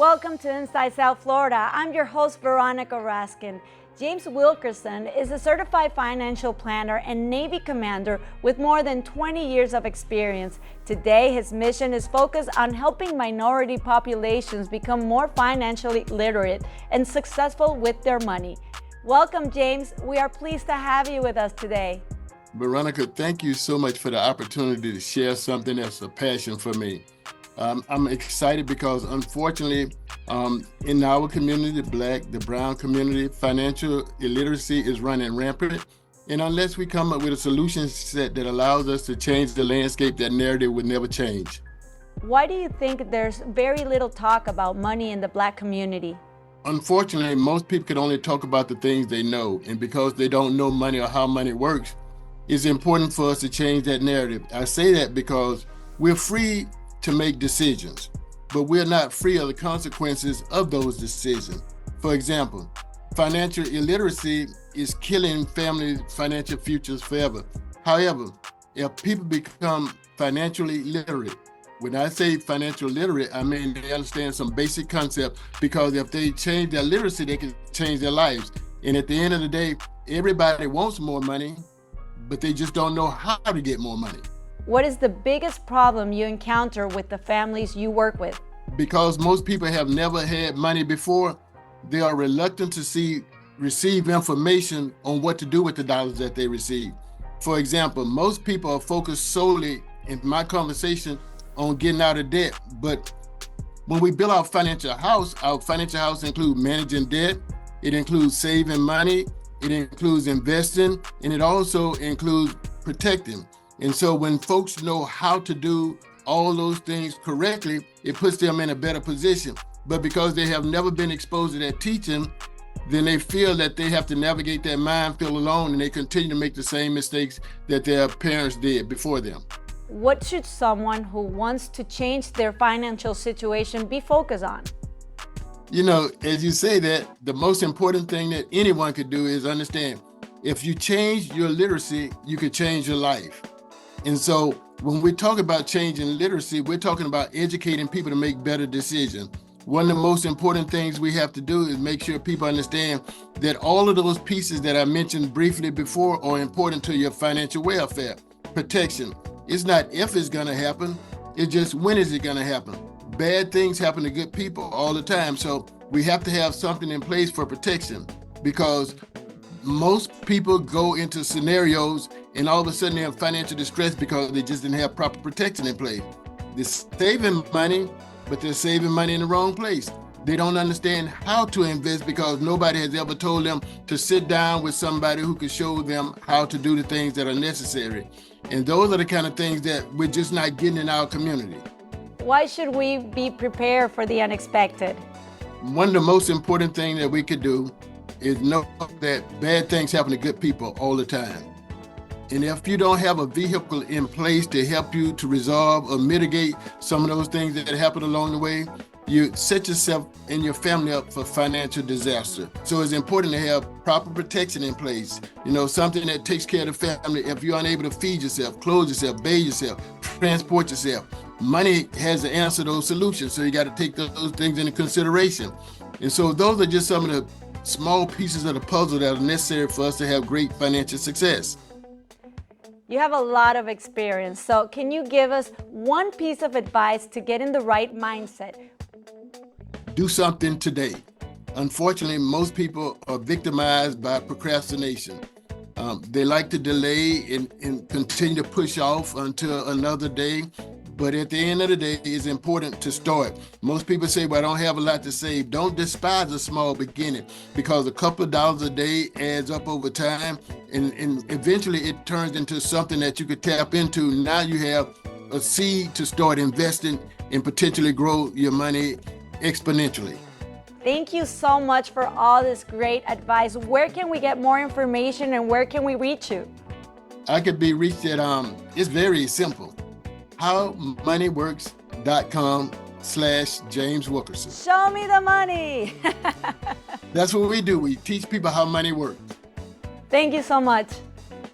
Welcome to Inside South Florida. I'm your host, Veronica Raskin. James Wilkerson is a certified financial planner and Navy commander with more than 20 years of experience. Today, his mission is focused on helping minority populations become more financially literate and successful with their money. Welcome, James. We are pleased to have you with us today. Veronica, thank you so much for the opportunity to share something that's a passion for me. I'm excited because unfortunately, in our community, the Black, the brown community, financial illiteracy is running rampant. And unless we come up with a solution set that allows us to change the landscape, that narrative would never change. Why do you think there's very little talk about money in the Black community? Unfortunately, most people can only talk about the things they know. And because they don't know money or how money works, it's important for us to change that narrative. I say that because we're free to make decisions, but we're not free of the consequences of those decisions. For example, financial illiteracy is killing families' financial futures forever. However, if people become financially literate, when I say financial literate, I mean they understand some basic concepts, because if they change their literacy, they can change their lives. And at the end of the day, everybody wants more money, but they just don't know how to get more money. What is the biggest problem you encounter with the families you work with? Because most people have never had money before, they are reluctant to receive information on what to do with the dollars that they receive. For example, most people are focused solely in my conversation on getting out of debt. But when we build our financial house includes managing debt, it includes saving money, it includes investing, and it also includes protecting. And so when folks know how to do all those things correctly, it puts them in a better position. But because they have never been exposed to that teaching, then they feel that they have to navigate that minefield alone, and they continue to make the same mistakes that their parents did before them. What should someone who wants to change their financial situation be focused on? You know, as you say that, the most important thing that anyone could do is understand, if you change your literacy, you could change your life. And so when we talk about changing literacy, we're talking about educating people to make better decisions. One of the most important things we have to do is make sure people understand that all of those pieces that I mentioned briefly before are important to your financial welfare. Protection. It's not if it's going to happen, it's just when is it going to happen. Bad things happen to good people all the time. So we have to have something in place for protection, because most people go into scenarios and all of a sudden they have financial distress because they just didn't have proper protection in place. They're saving money, but they're saving money in the wrong place. They don't understand how to invest because nobody has ever told them to sit down with somebody who can show them how to do the things that are necessary. And those are the kind of things that we're just not getting in our community. Why should we be prepared for the unexpected? One of the most important things that we could do is know that bad things happen to good people all the time. And if you don't have a vehicle in place to help you to resolve or mitigate some of those things that happen along the way, you set yourself and your family up for financial disaster. So it's important to have proper protection in place. You know, something that takes care of the family. If you're unable to feed yourself, clothe yourself, bathe yourself, transport yourself, money has to answer those solutions. So you got to take those things into consideration. And so those are just some of the small pieces of the puzzle that are necessary for us to have great financial success. You have a lot of experience, so can you give us one piece of advice to get in the right mindset? Do something today. Unfortunately, most people are victimized by procrastination. They like to delay and continue to push off until another day. But at the end of the day, it's important to start. Most people say, well, I don't have a lot to save. Don't despise a small beginning, because a couple of dollars a day adds up over time. And eventually it turns into something that you could tap into. Now you have a seed to start investing and potentially grow your money exponentially. Thank you so much for all this great advice. Where can we get more information and where can we reach you? I could be reached at, it's very simple, howmoneyworks.com/James Wilkerson. Show me the money. That's what we do. We teach people how money works. Thank you so much.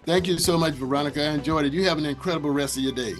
Thank you so much, Veronica. I enjoyed it. You have an incredible rest of your day.